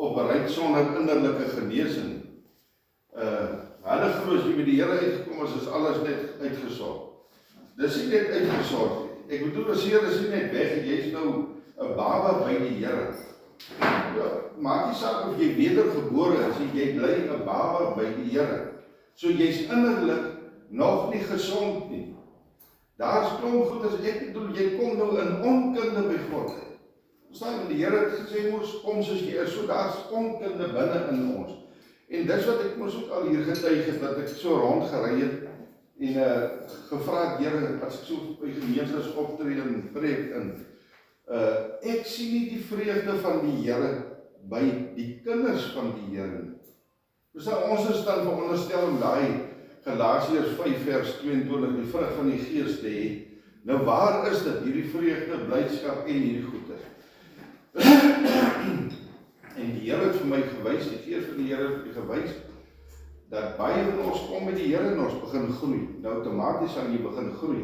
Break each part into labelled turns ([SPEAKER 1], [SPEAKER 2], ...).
[SPEAKER 1] opbereid sonder innerlike genesing. Hulle glo as jy met die Here uitgekom is alles net uitgesort. Dis nie net uitgesort nie. Ek bedoel, as Here is nie net weg, jy is nou 'n baba by die Here. Ja, maak nie saak of jy wedergebore is, jy bly 'n baba by die Here. So jy's innerlik nog nie gesond nie. Daar's klomp goed as ek bedoel, jy kom nou in onkunde by God. Verstaan, die Here het gesê mos kom soos jy is, so daar's onkunde binne in ons. En dis wat ek mos ook al hier getuig het, dat ek so rondgery het en gevra het, Here, as ek so by gemeentes optree en preek in, ek sien nie die vreugde van die Here by die kinders van die Here nie. Verstaan, ons is dan veronderstel om daai Galasiërs 5 vers 22 die vrug van die Gees te hê. Nou waar is dit, hierdie vreugde, blydskap en hierdie goeie? En die Here het vir my gewys, die Gees van die Here het my gewys, dat baie van ons kom met die Here en ons begin groei. Nou outomaties sal jy begin groei,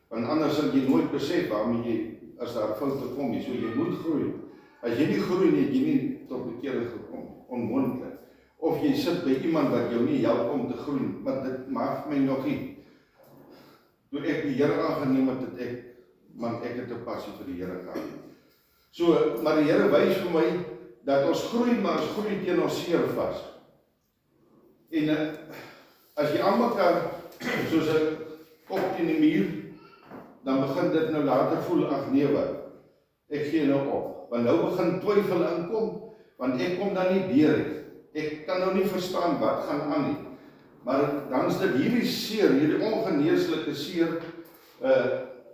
[SPEAKER 1] want anders sal jy nooit besef waarmee jy, as daar foute kom, so jy moet groei. As jy nie groei nie, het jy nie tot bekering gekom, onmoontlik. Of jy sit by iemand wat jou nie help om te groei, maar dit maak my nog nie. Toe ek die Here aangeneem het, want ek het 'n passie vir die Here gehad. So, maar die Here wys vir my, dat ons groei, maar ons groei teen ons seer vas. En as jy aan mekaar, soos 'n kop teen die muur, dan begin dit nou later voel, ag nee wat, ek gee nou op. Want nou begin twyfel inkom, want ek kom dan nie deur nie. Ek kan nou nie verstaan wat gaan aan nie. Maar dan is dit hierdie seer, hierdie ongeneeslike seer,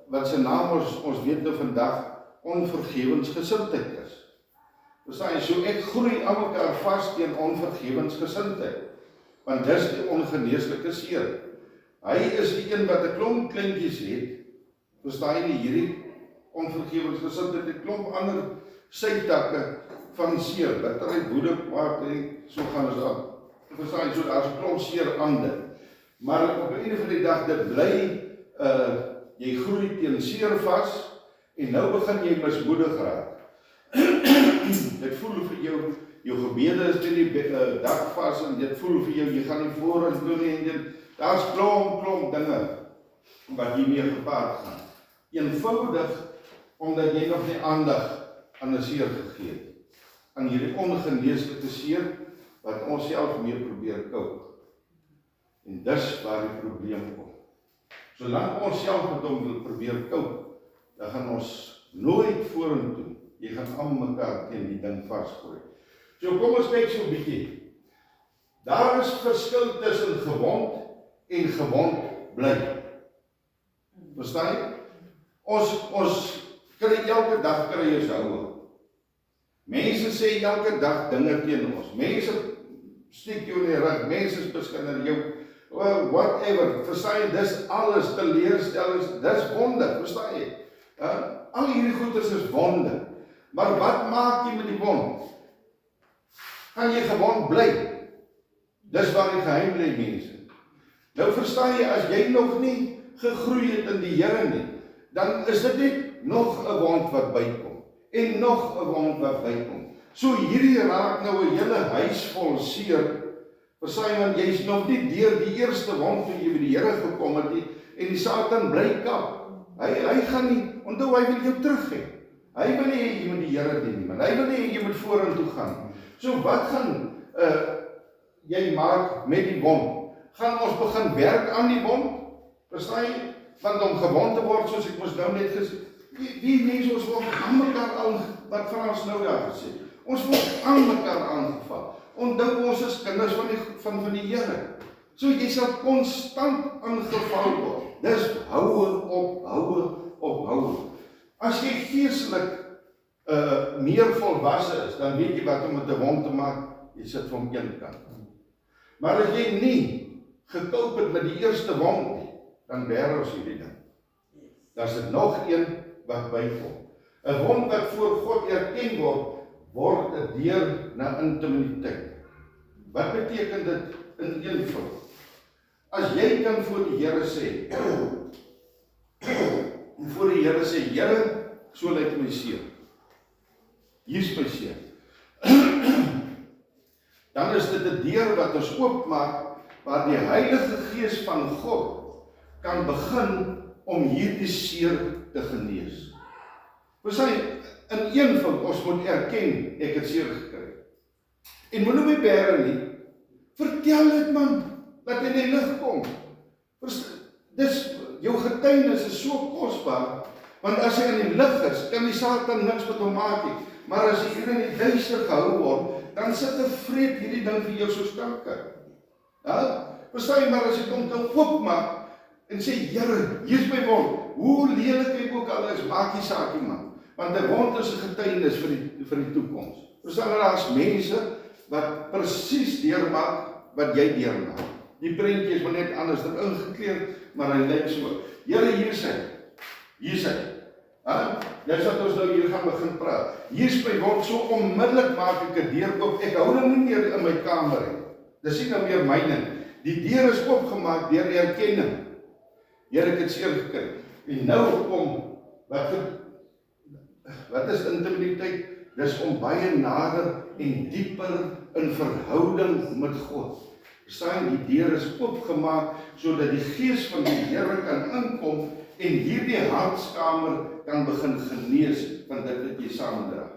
[SPEAKER 1] wat sy naam ons weet nou vandag, onvergewensgesindheid is. Verstaan jy, so ek groei aan mekaar vas teen onvergewensgesindheid, want dis die ongeneeslike seer. Hy is die een wat 'n klomp kleintjies het, verstaan jy nie, hierdie onvergewensgesindheid, 'n klomp ander sytakke van seer, bitterheid, woede, kwaad, en so gaan ons aan. Verstaan jy, so daar's 'n klomp seer aan dit. Maar op 'n einde van die dag, dit bly, jy groei teen seer vas, en nou begin jy mismoedig raak. Dit voel vir jou gebede is teen die dak vas, en dit voel vir jou, jy gaan nie vorentoe nie, en daar's klomp dinge, wat jy mee gepaard gaan. Eenvoudig, omdat jy nog nie aandag aan 'n seer gegee het. Aan hierdie ongeneeslike seer, wat ons self mee probeer koop. En dis waar die probleem kom. Solank ons self met hom wil probeer koop, dan gaan ons nooit vorentoe. Jy gaan aan mekaar teen die ding vasgooi. So kom ons kyk so 'n bietjie. Daar is verskil tussen gewond en gewond bly. Verstaan jy? Ons kry elke dag ons houe. Mense sê elke dag dinge teen ons. Mense steek jou in die rug, mense beskinder jou, whatever, verstaan jy, dis alles teleurstellings, dis wonde, verstaan jy? Al hierdie goeders is wonde. Maar wat maak jy met die wond? Gaan jy gewond bly? Dis waar die geheim lê, mense. Nou verstaan jy, as jy nog nie gegroei het in die Here nie, dan is dit net nog 'n wond wat bykom. En nog 'n wond wat bykom. So hierdie raak nou 'n hele huis vol seer. Verstaan jy, want jy's nog nie deur die eerste wond toe jy by die Here gekom het nie, en die Satan bly kap. Hy gaan nie, onthou hy wil jou terug hê. Hy wil nie hê jy moet die Here dien nie, maar hy wil nie hê jy moet vorentoe gaan. So wat gaan jy maak met die wond? Gaan ons begin werk aan die wond? Verstaan jy? Want om gewond te word, soos ek mos nou net gesê, die mense ons word aan mekaar wat Frans nou daar gesê, ons word aan mekaar aangeval. Onthou ons is kinders van die Here. So jy sal konstant aangeval word. Dis houe. As jy geestelik meer volwasse is, dan weet jy wat om met 'n wond te maak, jy sit van een kant. Maar as jy nie gekoop het met die eerste wond nie, dan bære ons hierdie ding. Dan is dit nog een wat bykom. 'n Wond wat voor God erken word 'n deur na intimiteit. Wat beteken dit in eenvoud? As jy kan voor die Here sê, Here, so lyk my seer. Hier's my seer. dan is dit 'n deur wat ons oopmaak, waar die Heilige Gees van God kan begin om hierdie seer te genees. Verstaan, in eenvoud, ons moet erken, ek het seer gekry. En moet my bære nie, vertel dit man, dat in die lig kom. Dis, jou getuienis is so kosbaar, want as hy in die lig is, kan die Satan niks met hom maak nie. Maar as hy hier in die duister gehou word, dan sit 'n vreed hierdie ding vir jou so stanker. Ja? Verstaan jy, maar as jy kom te oopmaak, en sê, Here, hier is my wond, hoe lelik ek ook al is, maak die saak nie man, want 'n wond is 'n getuienis vir die toekoms. Verstaan jy, daar is mense, wat presies deurmaak, wat jy deurmaak. Die prentjie is maar net anders, dit ingekleer, maar hy lyk so. Here, hier is hy. Hier is hy. Dis wat ons nou hier gaan begin praat. Hier is my wond, so onmiddellik maak ek 'n deur oop. Ek hou hom nie meer in my kamer nie. Dis nie nou meer myne. Die deur is oopgemaak deur erkenning. Here, ek het seer gekry. En nou kom, wat is intimiteit? Dis om baie nader en dieper in verhouding met God. Verstaan, die deur is oopgemaak, sodat die Gees van die Here kan inkom, en hierdie hartskamer kan begin genees, van dit wat jy saamdra.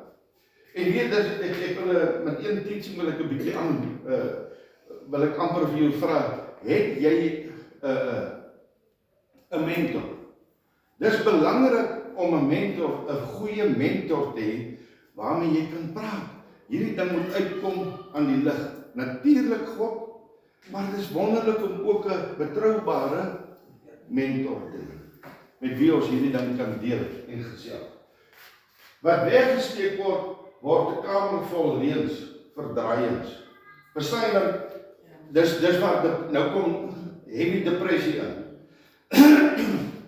[SPEAKER 1] En weet, ek wil met een teaching wil ek 'n bietjie aan, wil ek amper vir jou vra, het jy 'n mentor? Dis belangrik om 'n mentor, 'n goeie mentor te hê, waarmee jy kan praat. Hierdie ding moet uitkom aan die lig. Natuurlik God, maar dit is wonderlik om ook 'n betroubare mentor te hê, met wie ons hierdie ding kan deel en gesels. Wat weggesteek word, word 'n kamer vol leuns, verdraaiings. Verstaan jy, dis waar nou kom heavy depressie in.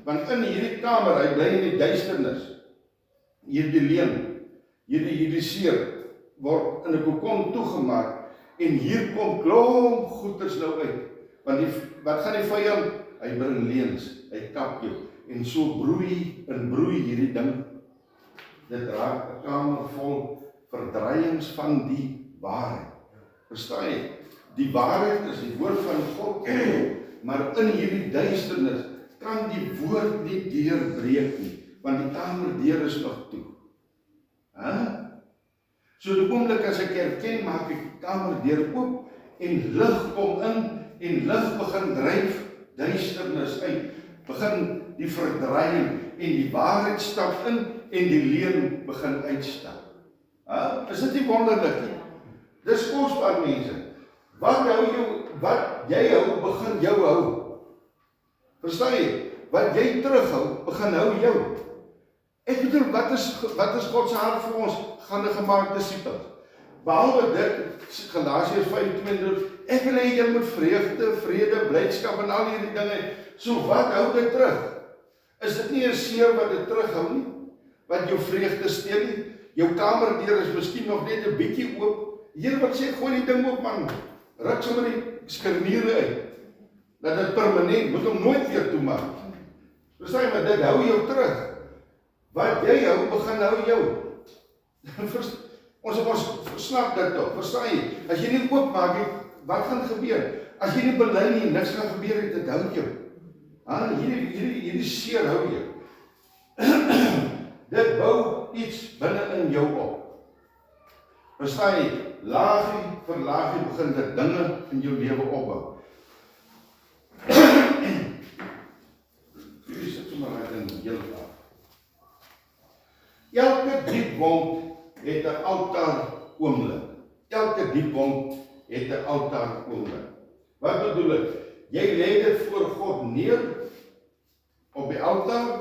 [SPEAKER 1] Want in hierdie kamer, hy bly in die duisternis. Hierdie leuen, hierdie seer word in 'n kokon toegemaak, en hier kom klomp goeders nou uit. Want wat gaan die vyand? Hy bring leuns, hy kap jou, en so broei hierdie ding. Dit raak 'n kamer vol verdraaiings van die waarheid. Verstaan jy? Die waarheid is die woord van God, maar in hierdie duisternis kan die woord nie deurbreek nie, want die kamerdeur is nog toe. So die oomblik as ek erken, maak ek die kamerdeur oop, en lig kom in, en lig begin dryf duisternis uit, begin die verdraaiing, en die waarheid stap in, en die leuen begin uitstap. Is dit nie wonderlik nie? Dis kosbaar, mense. Wat jy hou, begin jou hou. Verstaan jy? Wat jy terughou, begin hou jou. Ek bedoel, wat is God se hart vir ons? Gaan 'n gemaakte disipels. Behalwe dit, Galasiërs 5:20, ek wil hê julle moet vreugde, vrede, blydskap en al hierdie dinge. So wat hou dit terug? Is dit nie 'n seer wat dit terughou nie? Wat jou vreugde steel nie? Jou kamerdeur is miskien nog net 'n bietjie oop. Here wat sê, gooi die ding oop man. Ruk sommer die skerniere uit. Dat dit permanent, moet hom nooit weer toemaak. Verstaan jy, maar dit hou jou terug. Wat jy hou, begin hou jou. Ons snap dit toch, verstaan jy? As jy nie oopmaak nie, wat gaan gebeur? As jy nie bely nie, niks gaan gebeur nie, dit hou jou. Hierdie seer hou jou. Dit bou iets binne in jou op. Verstaan jy? Laagie vir laagie begin dit dinge in jou lewe opbou. Jullie sit sommer uit in heel laag. Elke diep wond het 'n altaar oomblik. Elke diep wond het 'n altaar oomblik. Wat bedoel ek? Jy lê dit voor God neer op die altaar.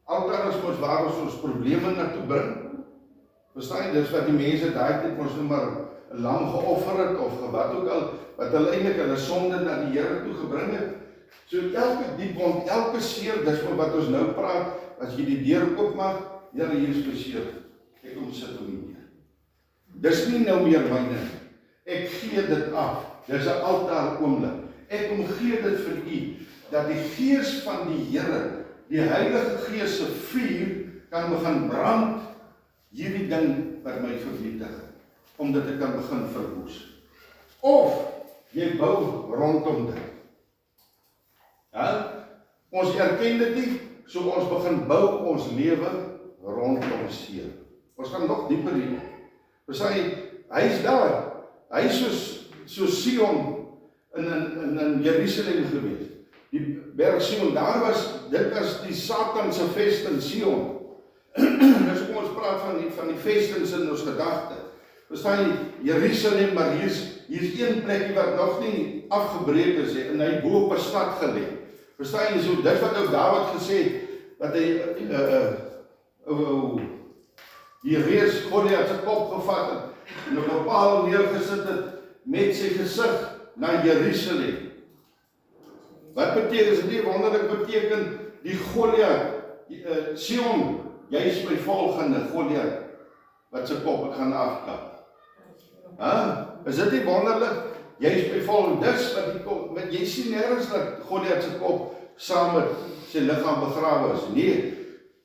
[SPEAKER 1] Altaar is mos waar ons probleme na toe bring. Verstaan jy, dis wat die mense daai tyd mos nou maar 'n lam geoffer het of wat ook al, wat hulle eintlik hulle sonde na die Here toe gebring het. So elke diep wond, elke seer, dis wat ons nou praat, as jy die deur oopmaak, Here, hier is my seer. Ek kom sit hom nie meer. Dis nie nou meer myne. Ek gee dit af. Dis 'n altaar oomblik. Ek kom gee dit vir u, dat die Gees van die Here, die Heilige Gees se vuur, kan begin brand hierdie ding wat my vernietig, omdat ek kan begin verwoes. of jy bou rondom dit. Ja? Ons erken dit nie, so ons begin bou ons lewe rondom seer. Ons gaan nog dieper hier. Hy is daar. Hy is so Sion in Jerusalem gewees. Die berg Sion, dit was die Satan se vesting Sion. Dus kom ons praat van die vestings in ons gedagte. Verstaan jy, Jerusalem, maar hier is een plekkie wat nog nie afgebreek is, en hy bo op 'n stad gelê. Verstaan jy, so dit wat ook Dawid gesê het, dat hy die reus Goliat se kop gevat het, en op 'n paal neergesit het, met sy gesig na Jerusalem. Wat beteken dit? Wonderlik beteken die Goliat, Sion, jy is my volgende Goliat, wat sy kop ek gaan afkap. Is dit nie wonderlik? Jy is my volgende, dis wat die kop, jy sien nergens dat Goliat sy kop saam met sy liggaam begrawe is. Nee,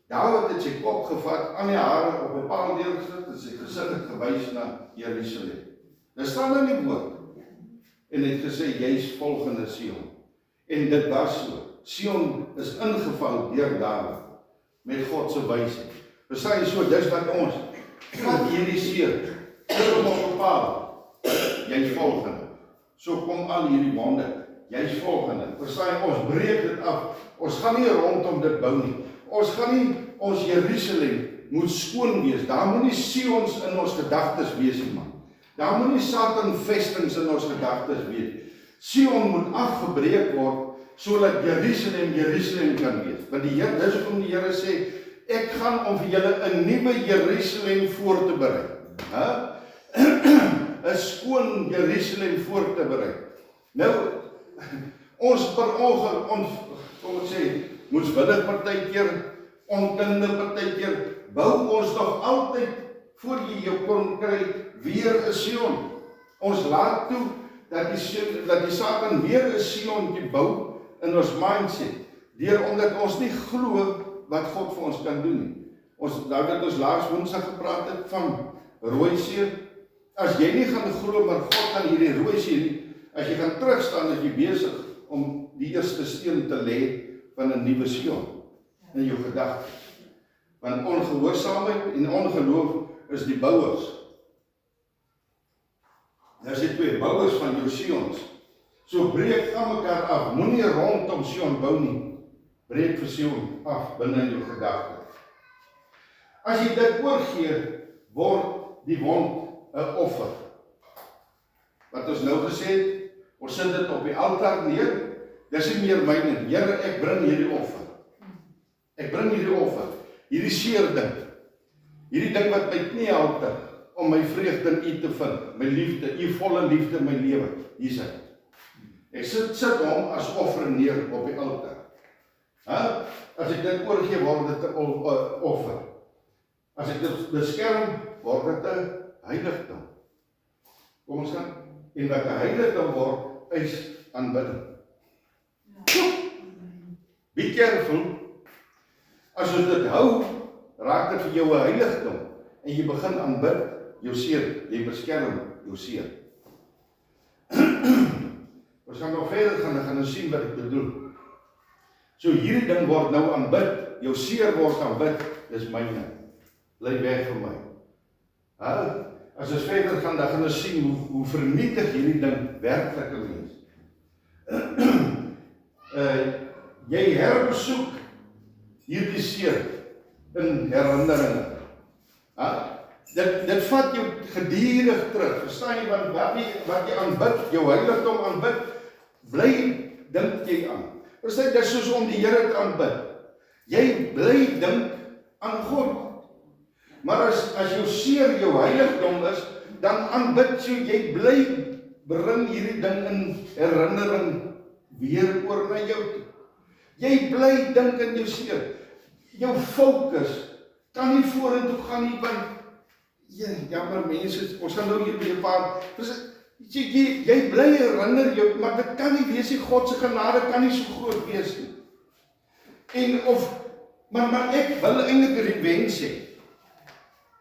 [SPEAKER 1] Dawid het sy kop gevat, aan die hare op 'n paal neergesit, en sy gesig het gewys na Jerusalem. Dit staan in die woord. En hy het gesê, jy is volgende Sion. En dit was so. Sion is ingevou deur Dawid, met God se wysheid. Verstaan jy, so, dis wat ons, vat hierdie seer, sit hom op 'n paal, jy is volgende. So kom al hierdie wonde, jy is volgende. Verstaan jy, ons breek dit af, ons gaan nie rondom dit bou nie. Ons gaan nie ons Jerusalem moet skoon wees. Daar moet nie Sions in ons gedagtes wees nie, man. Daar moet nie Satan vestings in ons gedagtes wees. Sion moet afgebreek word, sodat Jerusalem kan wees. Want die Here, dis hoekom die Here sê, ek gaan om vir julle 'n nuwe Jerusalem voor te berei. 'n skoon Jerusalem voor te berei. Nou, ons per ongeluk, kom ek sê, moeswillig partykeer, onkundig partykeer, bou ons nog altyd, voor jy jou kon kry, weer 'n Sion. Ons laat toe, dat die Satan weer 'n Sion bou, in ons mindset, omdat ons nie glo wat God vir ons kan doen nie. Daar het ons laas Woensdag gepraat het van rooi seer. As jy nie gaan glo, maar God gaan hierdie rooi seer nie, as jy gaan terugstaan, is jy besig om die eerste steen te lê van 'n nuwe Sion in jou gedagte. Want ongehoorsaamheid en ongeloof is die bouers. Daar is die twee bouers van jou Sions. So breek aan mekaar af, moenie rondom Sion bou nie. Breek vir Sion af binne in jou gedagte. As jy dit oorgee, word die wond 'n offer. Wat ons nou gesê het, ons sit dit op die altaar neer, dis nie meer myne. Here, ek bring hierdie offer. Ek bring hierdie offer, hierdie seer ding, hierdie ding wat my knie halter, om my vreugde in U te vind, my liefde, U volle liefde in my lewe. Hier is hy. Ek sit hom as offer neer op die altaar. As ek dit oorgee, word dit 'n offer. As ek dit beskerm, word dit 'n heiligdom. Kom ons gaan, en wat 'n heiligdom word, is aanbidding. Be careful, as ons dit hou, raak dit vir jou 'n heiligdom, en jy begin aanbid jou seer, jy beskerm jou seer. Ons gaan nog verder gaan ons sien wat ek bedoel. So hierdie ding word nou aanbid, jou seer word aanbid, dis myne. Bly weg van my. As ons verder gaan, dan gaan ons sien hoe vernietig hierdie ding werklik is. Jy herbesoek hierdie seer in herinneringe. Dit vat jou gedurig terug. Verstaan jy, want wat jy aanbid, jou heiligdom aanbid, bly dink jy aan. Verstaan jy, dit is soos om die Here te aanbid. Jy bly dink aan God. Maar as jou seer jou heiligdom is, dan aanbid jy bly bring hierdie ding in herinnering weer oor na jou toe. Jy bly dink in jou seer. Jou fokus kan nie vorentoe gaan nie, want jammer mense, ons gaan nou hier by 'n paar, jy bly herinner jou, maar dit kan nie wees nie, God se genade kan nie so groot wees nie. Maar ek wil eintlik revenge hê.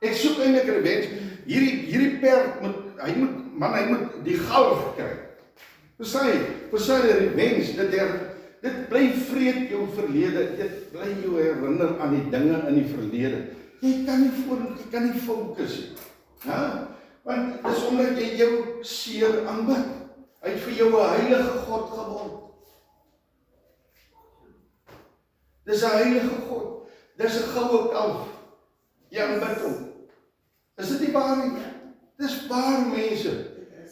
[SPEAKER 1] Ek soek eintlik revenge. Hierdie perd man, hy moet die galf kry. Vir sy revenge, dit bly vreet jou verlede, dit bly jou herinner aan die dinge in die verlede. Jy kan nie fokus nie. Ja? Want dis omdat jy jou seer aanbid. Hy het vir jou 'n heilige God geword. Dis 'n heilige God. Dis 'n goue kalf. Jy aanbid hom. Is dit nie waar nie? Dis waar, mense.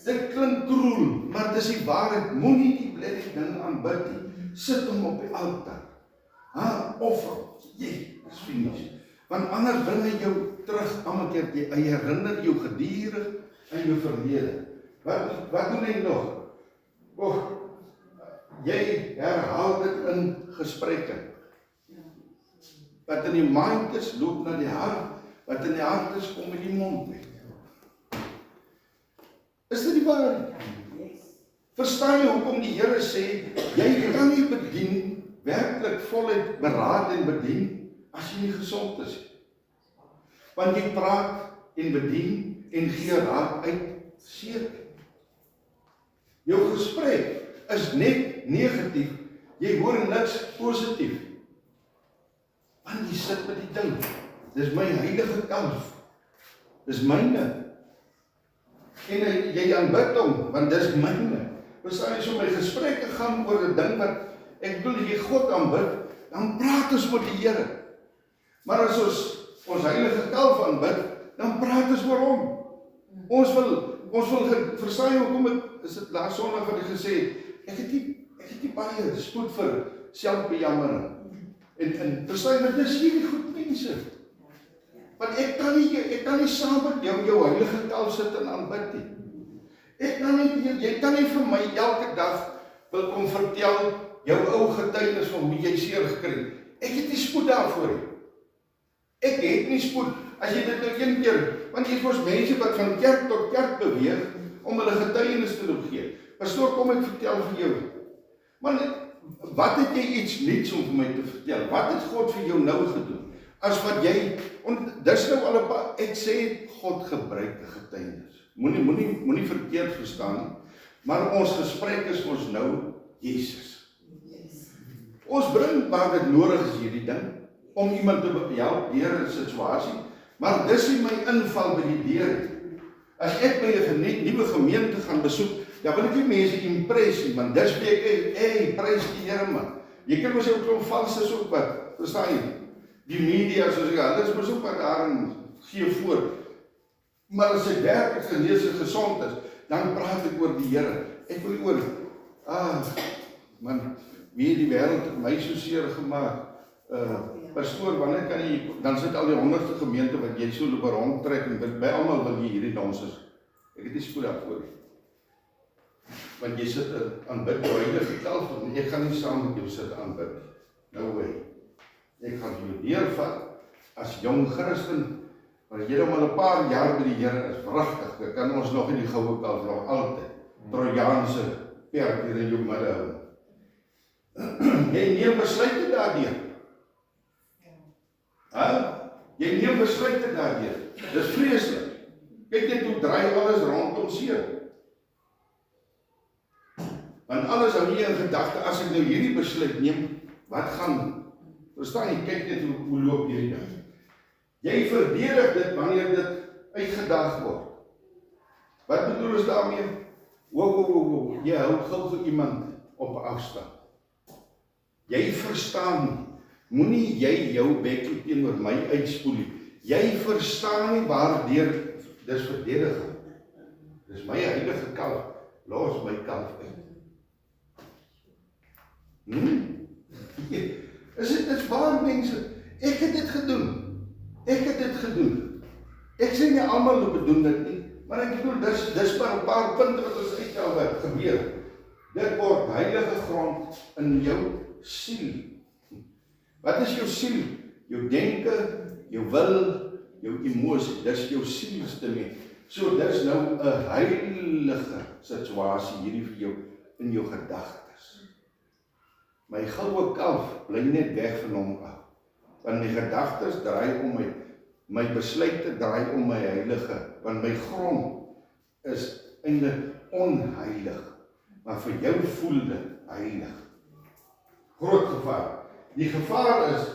[SPEAKER 1] Dit klink kroel, maar dis die waarheid. Moenie die blerrie ding aanbid nie. Sit hom op die altaar. Offer. Jy, dis finies. Want anders bring hy jou terug aan 'n keer. Hy herinner jou gedurig aan jou verlede. Wat doen hy nog? Jy herhaal dit in gesprekke. Wat in die mind is, loop na die hart. Wat in die hart is, kom in die mond weg. Is dit die waarheid? Verstaan jy hoekom die Here sê, jy kan nie bedien, werklik voluit beraad en bedien, as jy nie gesond is. Want jy praat en bedien en gee raad uit seer. Jou gesprek is net negatief, jy hoor niks positief. Want jy sit met die ding, dis my heilige kalf, dis myne. En jy aanbid hom, want dis myne. Verstaan jy, so my gesprekke gaan oor 'n ding wat, ek bedoel, jy God aanbid, dan praat ons met die Here. Maar as ons heilige kalf aanbid, dan praat ons oor hom. Ons wil, verstaan jy hoekom is dit laas Sondag wat ek gesê het, ek het nie baie spoed vir selfbejammering. En verstaan jy, dit is hierdie goed mense. Want ek kan nie saam met jou heilige kalf sit en aanbid nie. Jy kan nie vir my elke dag wil kom vertel jou ou getuienis van hoe jy seer gekry het. Ek het nie spoed daarvoor nie. Ek het nie spoed, as jy dit nou een keer, want jy het mos mense wat van kerk tot kerk beweeg, om hulle getuienis te loop gee. Pastoor, kom ek vertel vir jou. Maar wat het jy iets niets om vir my te vertel? Wat het God vir jou nou gedoen? As wat jy, dis nou al 'n paar, ek sê, God gebruik 'n getuienis. Moenie verkeerd verstaan nie, maar ons gesprek is ons nou Jesus. Ons bring waar dit nodig is hierdie ding, om iemand te help deur 'n situasie, maar dis nie my inval by die deur. As ek by 'n nuwe gemeente gaan besoek, dan wil ek nie mense impress nie, want dis wie ek, prys die Here man. Jy kan mos jou klomp valses ook wat, verstaan jy? Die media, soos ek, hulle is mos ook wat daarin gee voor. Maar as ek werklik genees en gesond is, dan praat ek oor die Here. Ek wil oor, man, wie het die wêreld my so seer gemaak? Pastoor, wanneer kan jy, dan sit al die 100ste gemeente wat jy so loop rondtrek, en by almal wil jy hierdie danses. Ek het nie spoed daarvoor nie. Want jy sit aanbid jou heilige kalf, en ek gaan nie saam met jou sit aanbid. No way. Ek gaan jou deurvat, as jong Christen, maar jy hom al 'n paar jaar by die Here is, pragtig, dan kan ons nog in die goue kalf nog altyd, Trojaanse perd hier in jou midde hou. Jy neem besluite daardeur. Jy neem besluite daardeur. Dis vreeslik. Kyk net hoe draai alles rondom seer. Want alles hou nie in gedagte, as ek nou hierdie besluit neem, wat gaan, verstaan jy, kyk net hoe loop hierdie ding. Jy verdedig dit wanneer dit uitgedaag word. Wat bedoel ons daarmee? Wow, jy hou gou vir iemand op afstand. Jy verstaan nie, moenie jy jou bekkie teenoor my uitspoel nie. Jy verstaan nie waardeur dis verdediging. Dis my heilige kalf, los my kalf uit. Is waar mense, ek het dit gedoen. Ek sê nie almal bedoel dit nie, maar ek bedoel, dis maar 'n paar punte wat ons uithaal wat gebeur. Dit word heilige grond in jou siel. Wat is jou siel? Jou denke, jou wil, jou emosie, dis jou sielstemming. So dis nou 'n heilige situasie hierdie vir jou in jou gedagtes. My goue kalf bly net weg van hom af. Want my gedagtes draai om my besluite draai om my heilige, want my grond is eintlik onheilig, maar vir jou voel dit heilig. Groot gevaar. Die gevaar is,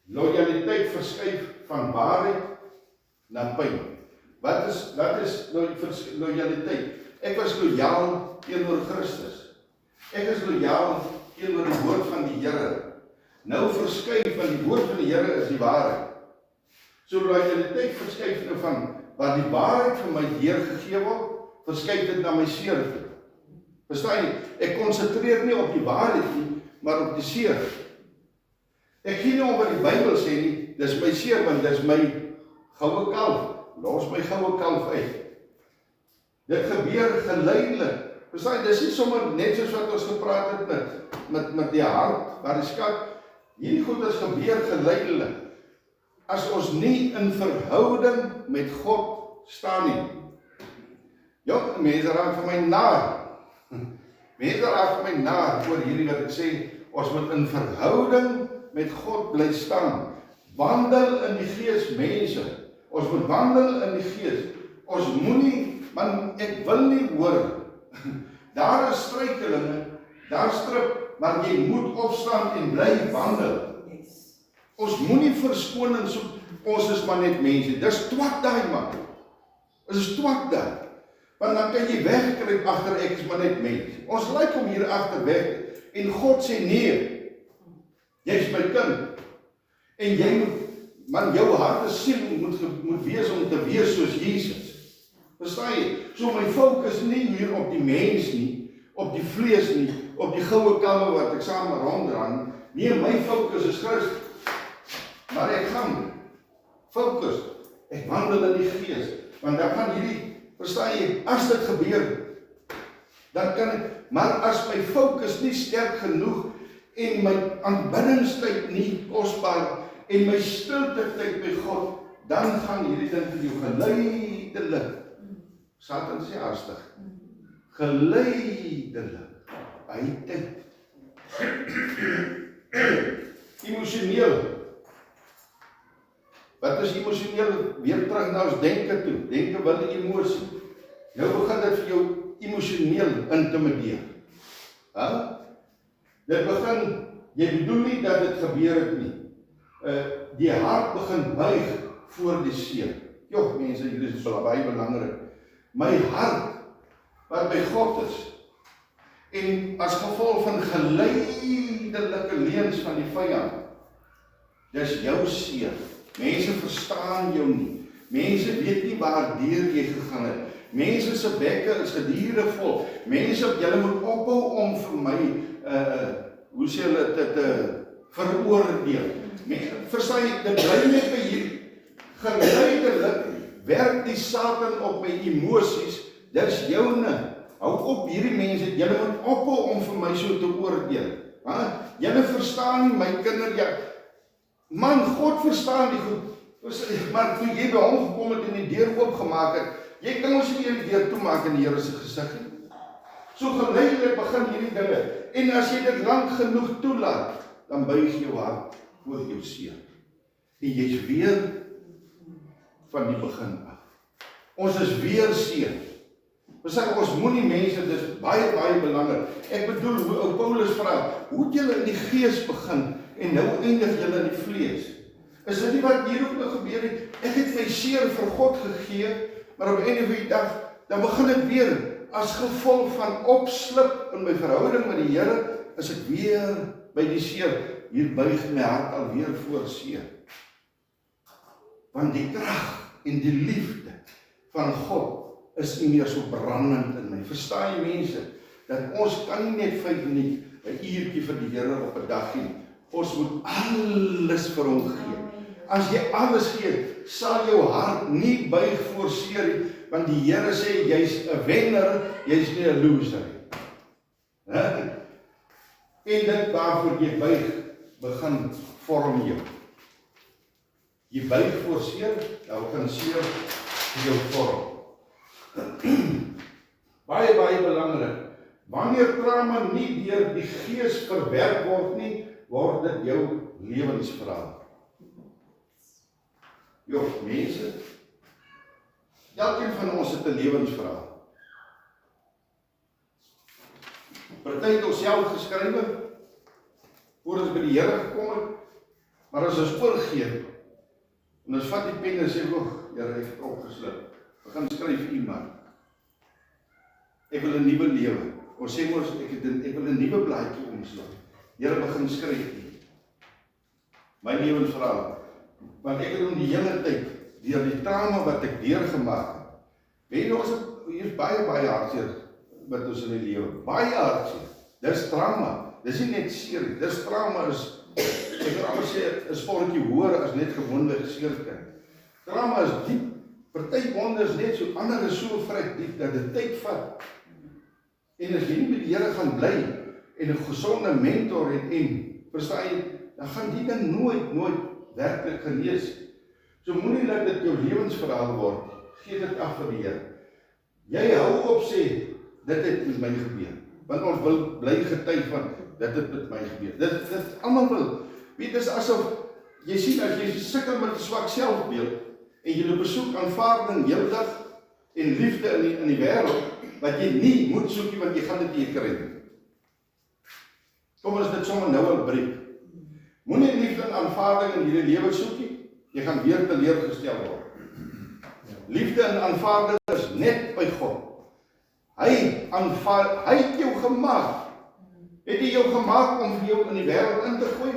[SPEAKER 1] lojaliteit verskuif van waarheid na pyn. Wat is lojaliteit? Ek was lojaal teenoor Christus. Ek is lojaal teenoor die woord van die Here. Nou verskuif, want die woord van die Here is die waarheid. So lojaliteit verskuif nou van wat die waarheid vir my deurgegee word, verskuif dit na my seer toe. Verstaan jy? Ek konsentreer nie op die waarheid nie, maar op die seer. Ek gee nie om wat die Bybel sê nie, dis my seer, want dis my goue kalf. Los my goue kalf uit. Dit gebeur geleidelik. Verstaan jy, dis nie sommer net soos wat ons gepraat het met die hart, waar die skat, hierdie goed is gebeur geleidelik. As ons nie in verhouding met God staan nie. Ja, mense raak vir my naar. Mense raak vir my naar oor hierdie wat ek sê, ons moet in verhouding met God bly staan. Wandel in die gees, mense. Ons moet wandel in die gees. Ons moenie, man, ek wil nie hoor. Daar is struikelinge, daar strip, maar jy moet opstaan en bly wandel. Ons moenie verskoning soek, ons is maar net mense. Dis twak daai man. Dit is twak daai. Want dan kan jy wegkruip agter ek is maar net mens. Ons lyk om hier agter weg. En God sê nee. Jy is my kind. En jy moet, man, jou hart en siel moet wees om te wees soos Jesus. Verstaan jy? So my fokus nie hier op die mens nie, op die vlees nie, op die goue kalwe wat ek saam ronddrang. Nee, my fokus is Christus. Maar ek gaan fokus. Ek wandel in die gees. Want dan kan hierdie, verstaan jy, as dit gebeur, dan kan ek, maar as my fokus nie sterk genoeg en my aanbiddingstyd nie kosbaar en my stilte tyd by God, dan gaan hierdie ding vir jou geleidelik. Satan sê haastig. Geleidelik. Uit. Emosioneel. Wat is emosioneel? Weer terug na ons denke toe. Denke wil 'n emosie. Nou begin dit vir jou emosioneel intimideer. Dit begin, jy bedoel nie dat dit gebeur het nie. Die hart begin buig voor die seer. Jog mense, hier is baie belangrik. My hart, wat by God is, en as gevolg van geleidelike leuns van die vyand, dis jou seer. Mense verstaan jou nie. Mense weet nie waardeur jy gegaan het. Mense se bekke is gediere vol. Mense, julle moet ophou om vir my, hoe sê hulle dit, veroordeel. Verstaan jy, dit bly net by hier. Geleidelik werk die Satan op my emosies. Dis joune. Hou op hierdie mense, julle moet ophou om vir my so te oordeel. Julle verstaan nie, my kinders, ja. Man, God verstaan die goed, maar toe jy by hom gekom het en die deur oopgemaak het, jy kan ons nie die deur toemaak in die Here se gesig nie. So geleidelik begin hierdie dinge, en as jy dit lank genoeg toelaat, dan buig jou hart voor jou seer. En jy is weer van die begin af. Ons is weer seer. Ons moenie mense, dit is baie, baie belangrik. Ek bedoel, hoe ou Paulus vra, hoe het julle in die gees begin, en nou eindig julle in die vlees? Is dit nie wat hier ook nog gebeur het? Ek het my seer vir God gegee, maar op 'n einde van die dag, dan begin dit weer, as gevolg van opslip in my verhouding met die Here, is ek weer by die seer. Hier buig my hart alweer voor seer. Want die krag en die liefde van God is nie meer so brandend in my. Verstaan jy mense, dat ons kan nie net 5 minute, 'n uurtjie vir die Here op 'n dag nie. Ons moet alles vir hom gee. As jy alles gee, sal jou hart nie buig voor seer nie, want die Here sê, jy's 'n wenner, jy's nie 'n loser nie. En dit waarvoor jy buig, begin vorm jou. Jy buig voor seer, dan kan seer jou vorm. Baie, baie belangrik. Wanneer trauma nie deur die gees verwerk word nie, word dit jou lewensverhaal. Mense, elkeen van ons het 'n lewensverhaal. Party het onsself geskrywe, voor ons by die Here gekom het, maar as ons oorgee, en ons vat die pen en sê, Here, ek het opgeslip, we gaan skryf iemand, ek wil 'n nuwe lewe, ons sê ons, ek wil 'n nuwe blaadjie omslaan, Here, begin skryf nie, my lewensverhaal, want ek het om die hele tyd, deur die trauma wat ek deurgemaak het, weet jy, hier is baie hartseer, wat ons in die lewe, baie hartseer, dis trauma, dis nie net seer, dis trauma ek wil amper sê, 'n sportjie hoër as net gewoonlik seer kan. Trauma is diep, party wonde is net so, ander is so vrek diep, dat dit tyd vat. En as jy nie met die Here gaan bly, en 'n gesonde mentor het, en, verstaan jy, dan gaan die ding nooit werklik genees. So moenie dat dit jou lewensverhaal word, gee dit af vir die Here. Jy hou op sê, dit het met my gebeur, want ons wil bly getuig van, dit het met my gebeur. Dit almal wil, weet, dis asof, jy sien, as jy sukkel met 'n swak selfbeeld, en jy besoek aanvaarding heel dag, en liefde in die wêreld, wat jy nie moet soekie, want jy gaan dit nie kry nie. Kom ons dit sommer nou al breek. Moenie liefde en aanvaarding in hierdie lewe soekie, jy gaan weer teleurgestel word. Liefde en aanvaarding is net by God. Hy het jou gemaak. Het hy jou gemaak om vir jou in die wêreld in te gooi?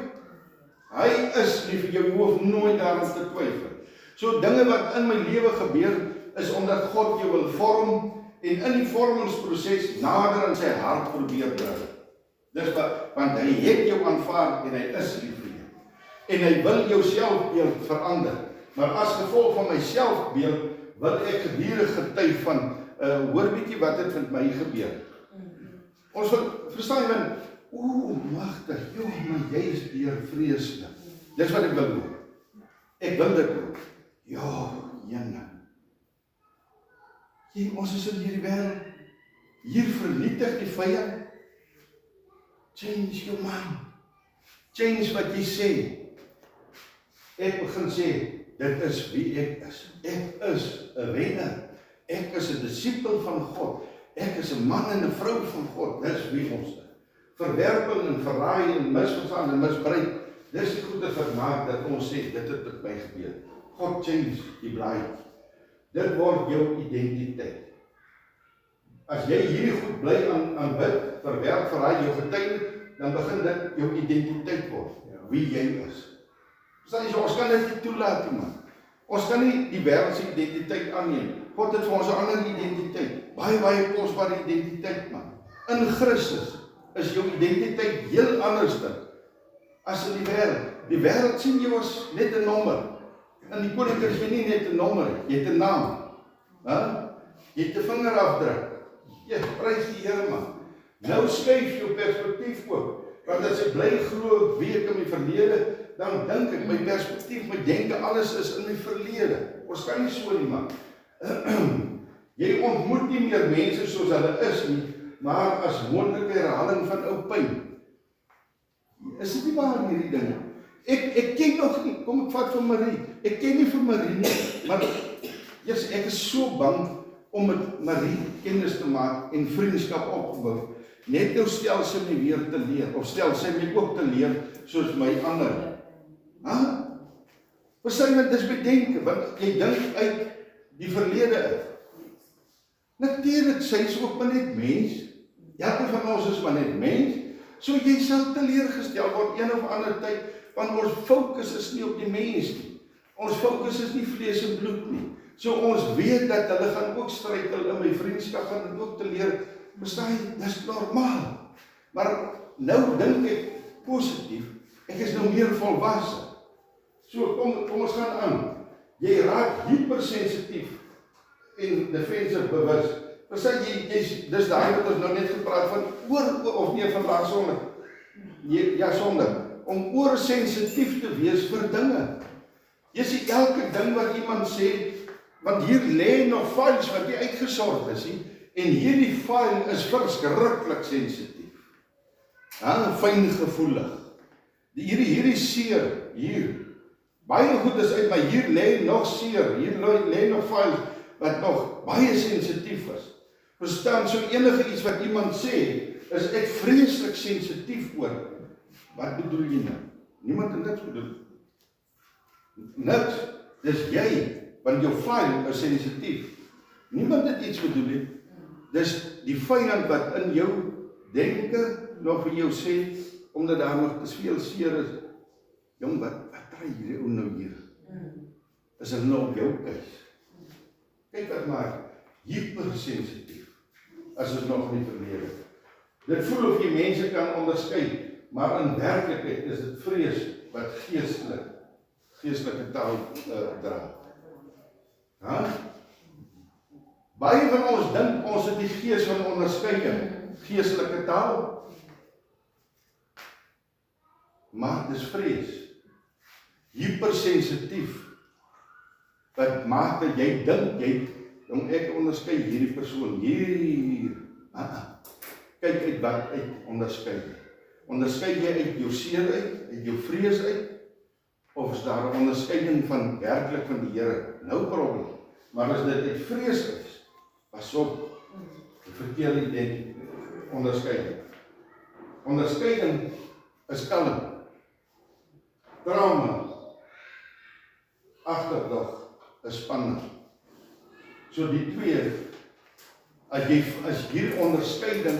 [SPEAKER 1] Hy is nie vir jou, jy hoef nooit daaraan te twyfel. So dinge wat in my lewe gebeur, is omdat God jou wil vorm, en in die vormingsproses nader aan sy hart probeer bring. Dis want hy het jou aanvaar, en hy is lief vir jou. En hy wil jou selfbeeld verander. Maar as gevolg van my selfbeeld, wil ek gedurig getuig van, hoor bietjie wat het met my gebeur. Ons wil, verstaan jy, want, magtig, maar jy is deur vreeslik. Dis wat ek wil doen. Ek wil dit doen. Jene. Ons is in hierdie wêreld, hier vernietig die vyand. Change your mind. Change wat jy sê. Ek begin sê, dit is wie ek is. Ek is 'n wenner. Ek is 'n disipel van God. Ek is 'n man en 'n vrou van God. Dis wie ons is. Verwerping en verraai en misverstand en misbruik. Dis die goeie vermaak dat ons sê, dit het met my gebeur. God change die blaai. Dit word jou identiteit. As jy hierdie goed bly aan bid, verwerp, verraai jou getuienis, dan begin dit jou identiteit word. Wie jy is. Verstaan jy, so ons kan dit nie toelaat nie, man. Ons kan nie die wêreldse identiteit aanneem. God het vir ons 'n ander identiteit. Baie kosbare identiteit, man. In Christus is jou identiteit heel anders as in die wêreld. Die wêreld sien jou as net 'n nommer. In die koninkryk is jy nie net 'n nommer, jy het 'n naam. Jy het 'n vingerafdruk. Ja, prys die Here, man. Nou skuif jou perspektief ook. Want as ek bly glo wie ek in my verlede, dan dink ek, my perspektief, my denke, alles is in my verlede. Ons kan nie so nie, man. Jy ontmoet nie meer mense soos hulle is nie, maar as moontlike herhaling van ou pyn. Is dit nie waar hierdie dinge? Ek ken nog nie, kom ek vat vir Marie. Ek ken nie vir Marie nie, maar ek is so bang om met Marie kennis te maak en vriendskap op te bou. Net nou stel sy my weer te leer, of stel sy my ook te leer, soos my ander. Verstaan jy, dis bedenke, want jy dink uit die verlede uit. Natuurlik, sy is ook maar net mens. Elke van ons is maar net mens. So jy sal teleurgestel word een of ander tyd, want ons fokus is nie op die mens nie. Ons fokus is nie vlees en bloed nie. So ons weet dat hulle gaan ook struikel in my vriendskap, gaan dit ook te leer. Verstaan jy, dis normaal. Maar nou dink ek positief, ek is nou meer volwasse. So kom ons gaan aan. Jy raak hypersensitief en defensive bewus. Verstaan jy, dis daai wat ons nou net gepraat van of nie vandag sonde. Ja, sonde. Om oorsensitief te wees vir dinge. Jy sien elke ding wat iemand sê, want hier lê nog files wat nie uitgesort is nie, en hierdie file is verskriklik sensitief. Fyngevoelig. Hierdie seer, hier. Baie goed is uit, maar hier lê nog seer, hier lê nog files wat nog baie sensitief is. Verstaan, so enige iets wat iemand sê, is ek vreeslik sensitief oor, wat bedoel jy nou? Niemand het niks bedoel. Niks, dis jy, want jou file is sensitief. Niemand het iets bedoel nie. Dis die vyand wat in jou denke nog vir jou sê, omdat daar nog te veel seer is. Jong, wat kry hierdie ou nou hier? Is hulle nou op jou kuis? Kyk wat maar, hypersensitief, as ons nog nie verlede. Dit voel of jy mense kan onderskei, maar in werklikheid is dit vrees wat geestelike taal dra. Baie van ons dink ons het die gees van onderskeiding, geestelike taal, maar dis vrees, hypersensitief, wat maak dat jy dink, ek onderskei hierdie persoon, hier, kyk uit wat uit onderskei. Onderskei jy uit jou seer uit jou vrees uit, of is daar 'n onderskeiding van werklik van die Here? No problem. Maar as dit uit vrees is, pas op, die verkeerde onderskeiding. Onderskeiding is kalm, drama, agterdog, is spanning. So die twee, as hier onderskeiding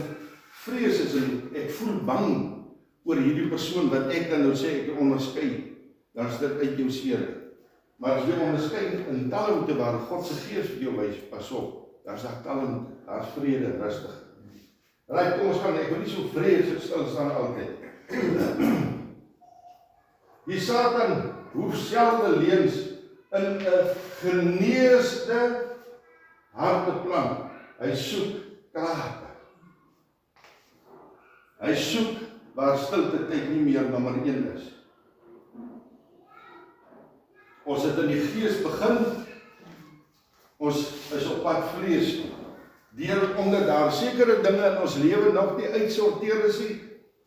[SPEAKER 1] vrees is en ek voel bang oor hierdie persoon wat ek dan nou sê ek onderskei, dan is dit uit jou seer. Maar as jy onderskei in kalmte waar God se gees vir jou wys, pas op, daar is daar kalmte, daar is vrede, rustig. Right, kom ons gaan, ek wil nie so vrees stil staan altyd. Die Satan hoef selde leuns in 'n geneesde harteplan. Hy soek krake. Hy soek waar stilte tyd nie meer nommer 1 is. Ons het in die gees begin, ons is op pad vlees toe. Omdat daar sekere dinge in ons lewe nog nie uitsorteer is nie.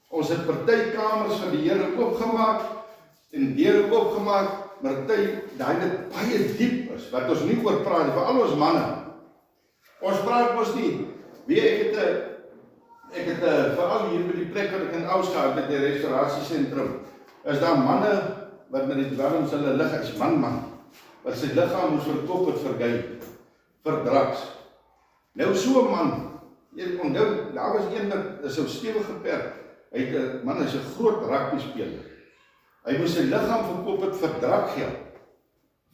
[SPEAKER 1] Ons het party kamers vir die Here oopgemaak en deure oopgemaak, maar daai dit baie diep is, wat ons nie oor praat, vir al ons manne. Ons praat mos nie, ek het veral hier by die plek wat ek in Oudtshoorn het, die restaurasiesentrum, is daar manne wat met die dwelms hulle lig as man, wat sy liggaam moes verkoop het vir drugs. Nou so 'n man, jy onthou, daar was een wat is so stewig geperk, hy het 'n man, is 'n groot rugby speler. Hy moes sy liggaam verkoop het vir drankgeld.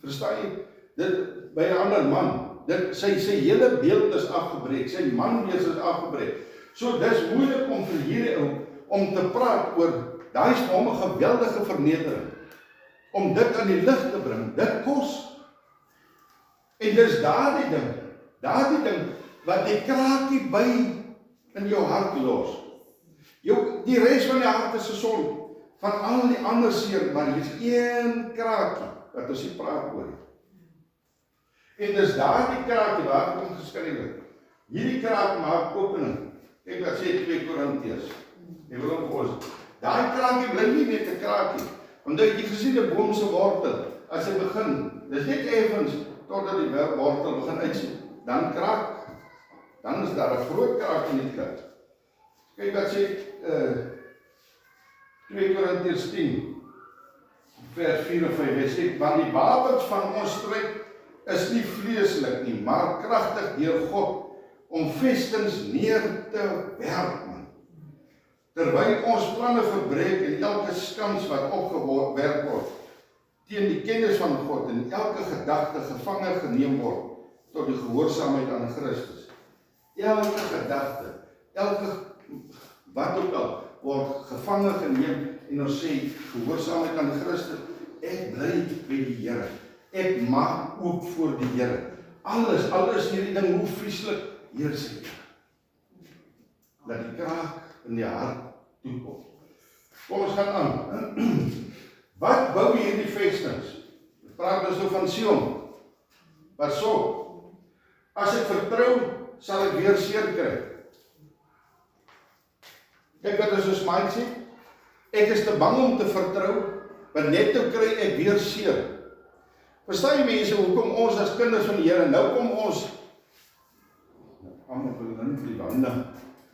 [SPEAKER 1] Verstaan jy? Dit by 'n ander man, sy hele beeld is afgebreek, sy manwees is afgebreek. So dis moeilik om vir hierdie ou om te praat oor, daai is vir hom 'n geweldige vernedering. Om dit aan die lig te bring, dit kos. En dis daardie ding wat die kraakie by in jou hart los. Die res van die hart is gesond, van al die ander seer, maar hier is een kraakie wat ons nie praat oor nie. En dis daardie kraakie waar ons geskryf het. Hierdie kraak maak opening. Kyk wat sê 2 Korintiërs. Ek wil hom vir ons. Daai kraakie bly nie net 'n kraakie. Omdat jy gesien 'n boom se wortel, as hy begin, dis net effens totdat die wortel begin uitsien, dan kraak. Dan is daar 'n groot kraak in die kruis. Kyk wat sê 2 Korintiërs 10 vers 4 en 5. Hy sê, want die wapens van ons stryd is nie vleeslik nie, maar kragtig deur God om vestings neer te werp. Terwyl ons planne verbreek en elke skans wat opgewerp word teen die kennis van God en elke gedagte gevange geneem word tot die gehoorsaamheid aan Christus. Elke gedagte, wat ook al, word gevange geneem en ons sê gehoorsaamheid aan Christus. Ek bly by die Here. Ek maak oop voor die Here. Alles hierdie ding, hoe vreeslik, hier sê Here. Dat die kraak in die hart toekom. Kom ons gaan aan. Wat bou hierdie vestings? Ek praat dus nou van Sion. Pas op. As ek vertrou, sal ek weer seer kry. Kyk wat is ons mindset. Ek is te bang om te vertrou, want net nou kry ek weer seer. Verstaan jy mense, hoekom ons as kinders van die Here, nou kom ons,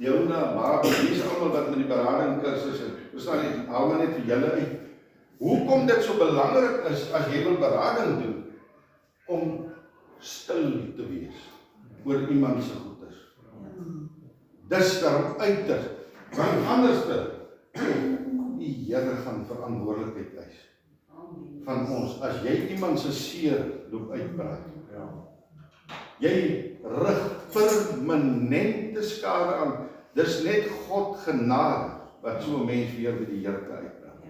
[SPEAKER 1] Jona, Baab, die is allemaal wat met die berading kursus is. Verstaan jy, hou maar net vir julle uit. Hoekom dit so belangrik is, as jy wil berading doen, om stil te wees, oor iemand se goeders. Dis daarom uiters, want anders die Here gaan verantwoordelikheid eis van ons, as jy iemand se seer loop uitpraat. Jy rig permanente skade aan. Dis net God genade wat so 'n mens weer by die Here kan uitpraat.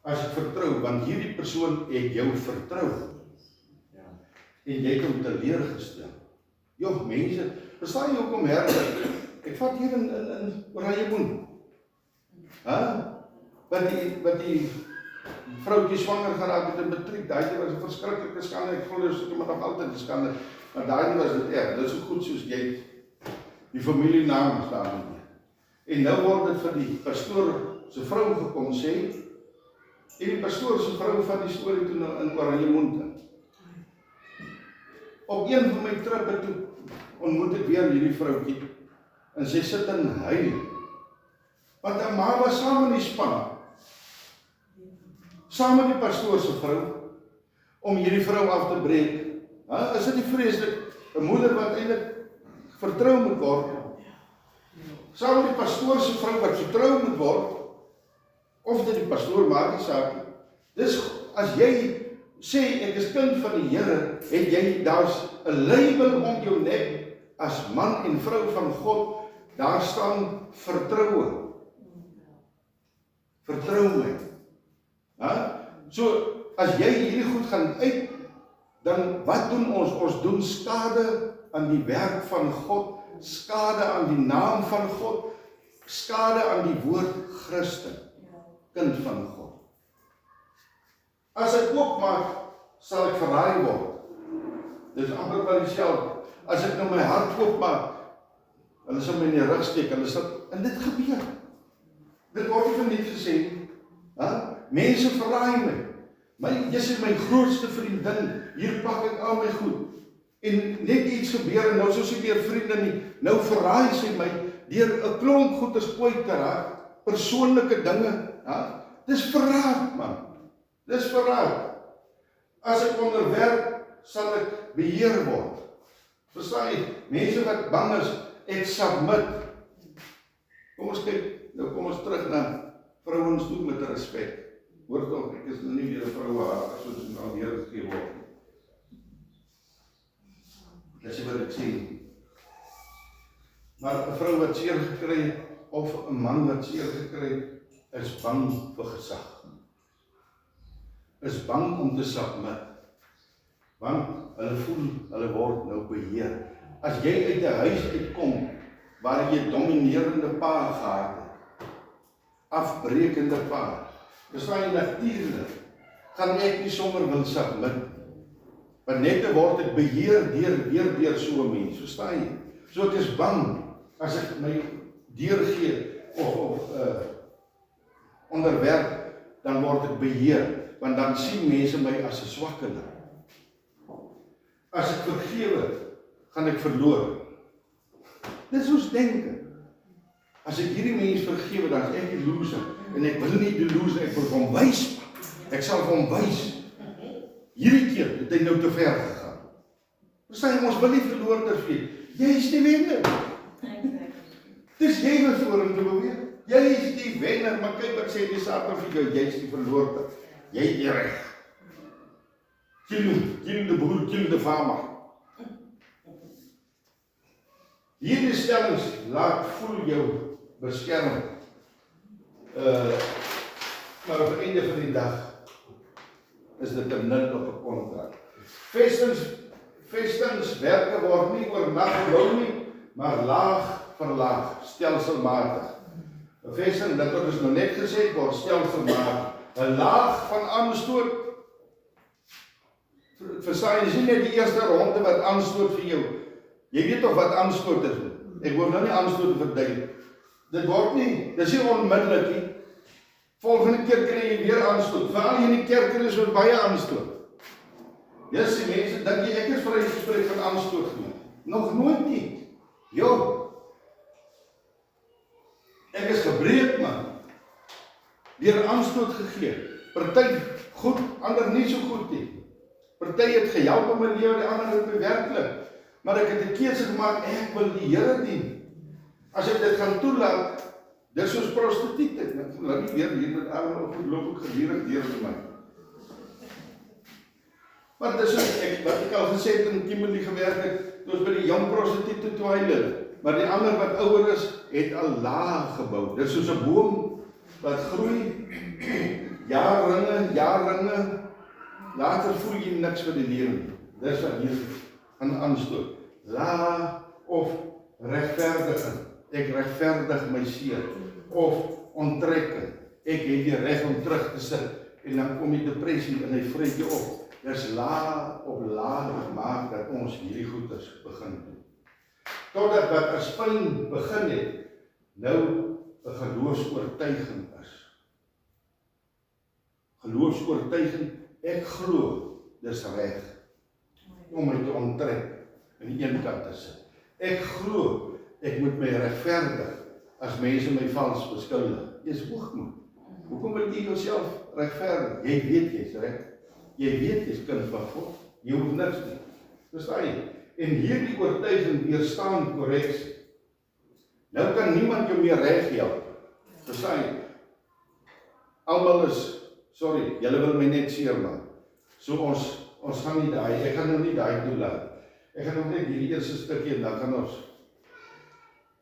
[SPEAKER 1] As ek vertrou, want hierdie persoon het jou vertrou. En jy het hom teleurgestel. Joh, mense, verstaan jy hoekom herder? Ek vat hier in Raaieboen. Wat die vrouwtjie swanger geraak het in matriek, daai was 'n verskriklike skande. Ek glo dis maar nog altyd 'n skande, maar daai was dit erg. Dit is so goed soos jy die familienaam staan nie. En nou word dit vir die pastoor se vrou gekom sê, en die pastoor se vrou van die storie toe nou in Raaieboen. Op een van my trippe toe ontmoet ek weer hierdie vrouwtjie, en sy sit en huil. Want 'n ma was saam in die span, saam met die pastoor se vrou, om hierdie vrou af te breek. Is dit nie vreeslik? 'n Moeder wat eintlik vertrou moet word, saam met die pastoor se vrou wat vertrou moet word, of dit die pastoor maak die saak. Dis, as jy sê, ek is kind van die Here, het jy, daar's 'n label om jou nek, as man en vrou van God, daar staan vertroue. Vertrou my. So, as jy hierdie goed gaan uit, dan wat doen ons? Ons doen skade aan die werk van God, skade aan die naam van God, skade aan die woord Christen, kind van God. As ek oopmaak, sal ek verraai word. Dit is amper by dieselfde. As ek nou my hart oopmaak, hulle sal my in die rug steek, en dit gebeur. Dit word nie van net gesê, mense verraai my. Jy is my grootste vriendin, hier pak ek al my goed, en net iets gebeur, en nou soos ek weer vriende nie, nou verraai sy my, deur 'n klomp goeders kwyt te raak, persoonlike dinge, dis verraad, man. Dis verraad. As ek onderwerp, sal ek beheer word. Verstaan jy? Mense wat bang is, ek submit. Kom ons kyk, nou kom ons terug na vrouens toe met respek. Hoor tog, ek is nou nie meer 'n vrouehater soos ek nou neergegee word. Dis wat ek sê. Maar 'n vrou wat seer gekry het, of 'n man wat seer gekry het, is bang vir gesag. Is bang om te submit. Want hulle voel, hulle word nou beheer. As jy uit 'n huis uitkom, waar jy dominerende pa gehad het, afbrekende pa, verstaan jy natuurlik, gaan ek nie sommer wil submit, want net word ek beheer deur so 'n mens, verstaan jy? So ek is bang, as ek my deurgee, of onderwerp, dan word ek beheer, want dan sien mense my as 'n swakkeling. As ek vergewe, gaan ek verloor. Dit is ons denke. As ek hierdie mens vergewe, dan is ek die loser, en ek wil nie die loser, ek wil hom wys. Ek sal hom wys. Hierdie keer het hy nou te ver gegaan. Verstaan jy, ons wil nie verloorders wees. Jy is die wenner. Dis jy wat vorentoe beweeg. Jy is die wenner, maar kyk wat sê die Satan vir jou, jy is die verloorde. Jy het die reg. Kill de broer, kill de vader. Hierdie stellings laat voel jou beskerm. Maar op die einde van die dag is dit 'n nul op 'n kontrak. Vestingswerke word nie oornag gebou nie, maar laag vir laag, stelselmatig. 'n Vesting, dit wat ons nou net gesê, word stelselmatig. 'n Laag van aanstoot. Verstaan jy, nie net die eerste ronde wat aanstoot vir jou. Jy weet toch wat aanstoot is. Ek wil nou nie aanstoot verduidelik. Dit word nie, dit is nie onmiddellik nie. Volgende keer kry jy weer aanstoot. Veral jy in die kerk is wat baie aanstoot. Yes, die mense dink jy ek is vry gespreek van aanstoot nie. Nog nooit nie. Jo, deur aanstoot gegee. Party goed, ander nie so goed nie. Party het gehelp in my lewe, die ander het my werklik. Maar ek het 'n keuse gemaak, ek wil die Here dien. As ek dit gaan toelaat, dis soos prostituut. Ek laat nie weer hier met arme op goed loop ek gedurig deur vir my. Maar dis wat ek al gesê het in Kimberley gewerk het, toe ons by die jong prostituut toe hy hulle. Maar die ander wat ouer is, het al laag gebou. Dis soos 'n boom wat groei, jaarringe, later voel jy niks vir die lewe. Dis wat hier gaan aanstoot. Laag of regverdig. Ek regverdig my seer. Of onttrekking. Ek het die reg om terug te sit. En dan kom die depressie en hy vreet jou op. Dis laag op laag maak dat ons hierdie goeders begin doen. Totdat wat as pyn begin het, nou 'n geloofsoortuiging is. Geloofsoortuiging, ek glo, dis reg om my te onttrek in die een kant te sit. Ek glo, ek moet my regverdig as mense my vals beskuldig. Dis hoogmoed. Hoekom wil jy jouself regverdig? Jy weet jy's reg. Jy weet jy's kind van God. Jy hoef niks nie. Verstaan jy? En hierdie oortuiging weerstaan korreksie. Nou kan niemand jou meer reg help. Verstaan jy? Almal is, sorry, julle wil my net seermaak. So ons gaan nie daai, ek gaan nou nie daai toelaat. Ek gaan nog net hierdie eerste stukkie en dan gaan ons.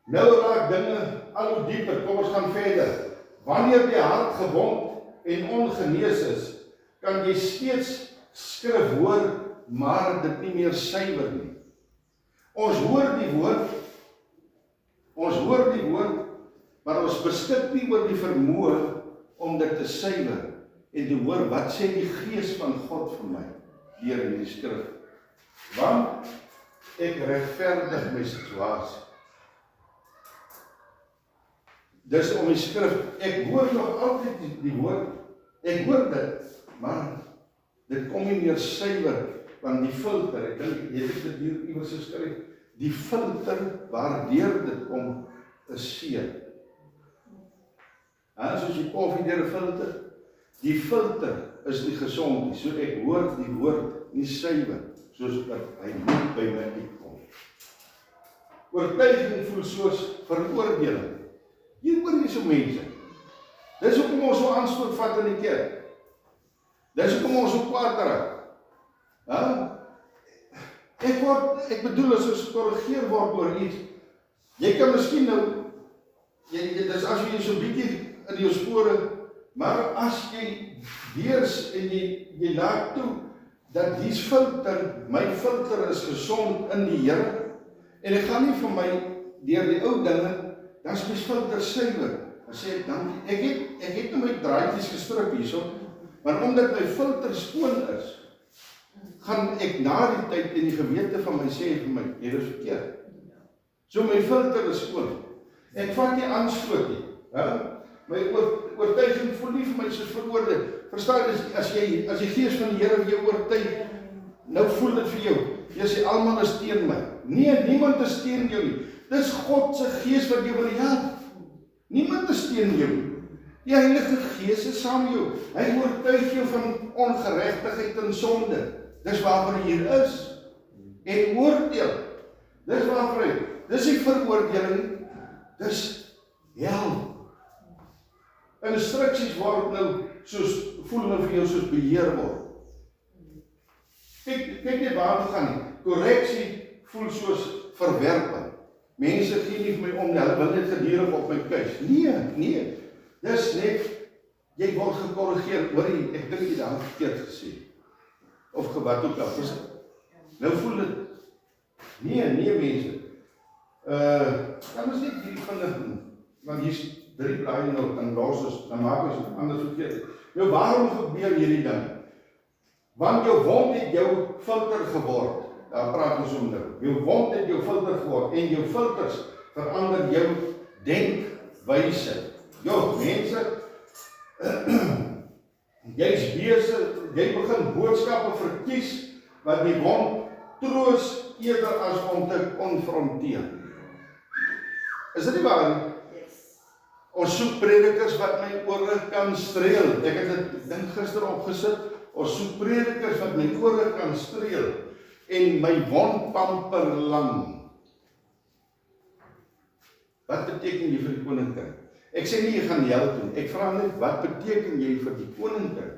[SPEAKER 1] Nou raak dinge al hoe dieper, kom ons gaan verder. Wanneer die hart gewond en ongenees is, kan jy steeds skrif hoor, maar dit nie meer suiwer nie. Ons hoor die woord, maar ons beskik nie oor die vermoë om dit te suiwer en te hoor wat sê die Gees van God vir my deur hierdie skrif. Want ek regverdig my situasie. Dis om die skrif, ek hoor nog altyd die woord, ek hoor dit, maar dit kom nie meer suiwer, want die filter, ek dink, jy het dit hier iewers geskryf, die filter waardeur dit kom, is seer. Soos die koffie deur 'n filter, die filter is nie gesond nie, so ek hoor die woord nie suiwer, soos wat hy moet by my uitkom. Oortuiging voel soos veroordeling. Hier hoor jy so mense. Dis hoekom ons so aanstoot vat in die kerk. Dis hoekom ons so kwaad raak. Ek bedoel as ons gekorrigeer word oor iets, jy kan miskien nou, dis as jy so bietjie in jou spore, maar as jy weers en jy laat toe, dat die filter, my filter is gesond in die Here, en ek gaan nie vir my, deur die ou dinge, dan is my filter suiwer, dan sê ek dankie, ek het nou my draadjies gestrip hierso, maar omdat my filter skoon is, gaan ek na die tyd in die gewete van my sê vir my, jy is verkeerd. So my filter is skoon. Ek vat nie aanstoot nie. My oortuiging voel nie vir my soos veroordeel. Verstaan, as die Gees van die Here jou oortuig, nou voel dit vir jou. Jy sê almal is teen my. Nee, niemand is teen jou nie. Dis God se Gees wat jou wil help. Niemand is teen jou nie. Die Heilige Gees is saam met jou. Hy oortuig jou van ongeregtigheid en sonde. Dis waarvoor hy hier is. En oordeel. Dis waarvoor hy. Dis die veroordeling. Dis hel. Instruksies word nou voel nou vir jou soos beheer word. Kyk nie waar toe gaan nie. Korreksie voel soos verwerping. Mense gee nie vir my om, hulle wil net gedurig op my kuis. Nee. Dis net, jy word gekorrigeer, hoorie, ek dink jy daar verkeerd gesê. Of wat ook al. Nou voel dit, nee mense. Dan is net hierdie van want hier's 3 blaaie nog en los is, dan maak ons anders verkeerd. Nou waarom gebeur hierdie ding? Want jou wond het jou filter geword. Daar praat ons om nou. Jou wond het jou filter geword en jou filters verander jou denkwyse. Jo, mense, jy's besig, jy begin boodskappe verkies wat die wond troos eerder as om te konfronteer. Is dit nie waar nie? Ons soek predikers wat my ore kan streel. Ek het dit ding gister opgesit. Ons soek predikers wat my ore kan streel en my wondpamper lang. Wat beteken jy vir die koninkryk? Ek sê nie jy gaan hel toe. Ek vra net wat beteken jy vir die koninkryk?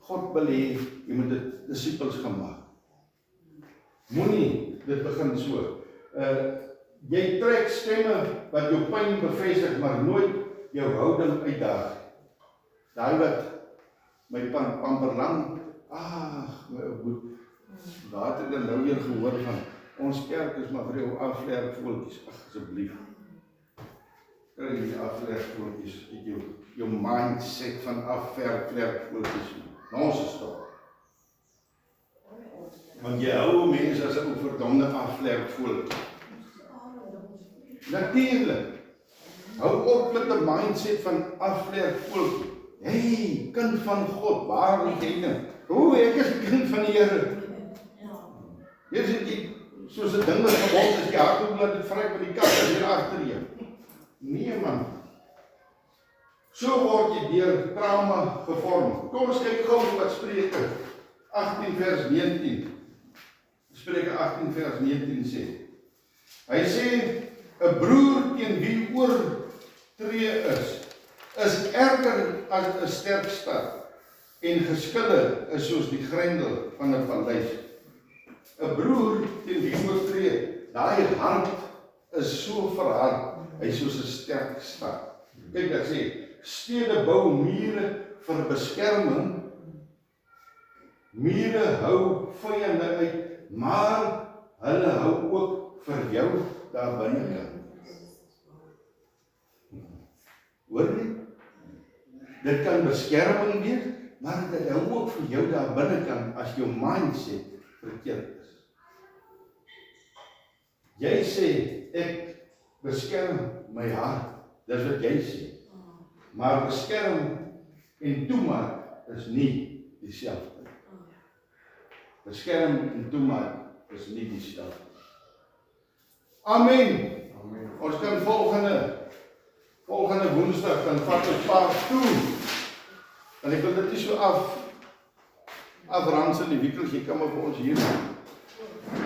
[SPEAKER 1] God wil hê jy moet dit disippels gaan maak. Moenie dit begin so. Jy trek stemme wat jou pyn bevestig, maar nooit jou houding uitdaag. Daai wat my pamper lang, my boet, daar het ek nou weer gehoor van, ons kerk is maar vir jou afleervoeltjies, asseblief. Kry die afleervoeltjies, jou mindset van afleervoeltjies, ons is toch. Want jy hou mense as 'n verdomde afleervoeltjie. Natuurlijk, hou op met die mindset van afleervoeltjie. Hey, kind van God, waar is jy nou? Ek is die kind van die Here. Hier sit jy, soos 'n ding wat gebond is, die hart laat dit vry by die kat as hier agter jou. Nee man. So word jy deur trauma gevorm. Kom ons kyk gou wat Spreuke 18 vers 19. Spreuke 18 vers 19 sê. Hy sê, 'n broer teen wie oortree is erger as 'n sterk stad, en geskille is soos die grendel van 'n paleis. 'n Broer teen wie oortree, daai hart is so verhard, hy is soos 'n sterk stad. Kyk, dat sê, stede bou mure vir beskerming, mure hou vyande uit, maar hulle hou ook vir jou daar binnekant. Hoor nie? Dit kan beskerming wees, maar dit hou ook vir jou daar binnekant as jou mindset verkeerd is. Jy sê, ek beskerm my hart, dis wat jy sê. Maar beskerm en toemaak is nie dieselfde. Beskerm en toemaak is nie dieselfde. Amen. Ons kan volgende woensdag kan vat ons paar toe. En ek wil dit nie so afransel nie, Wiekels, jy kan maar vir ons hier.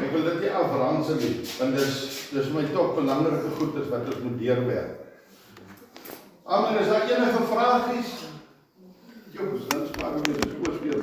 [SPEAKER 1] Ek wil dit nie afransel nie, want dis my toch belangrike goed is wat ons moet deurwerk. Amen, is daar enige vragies? Jongens, dan spaar ons weer.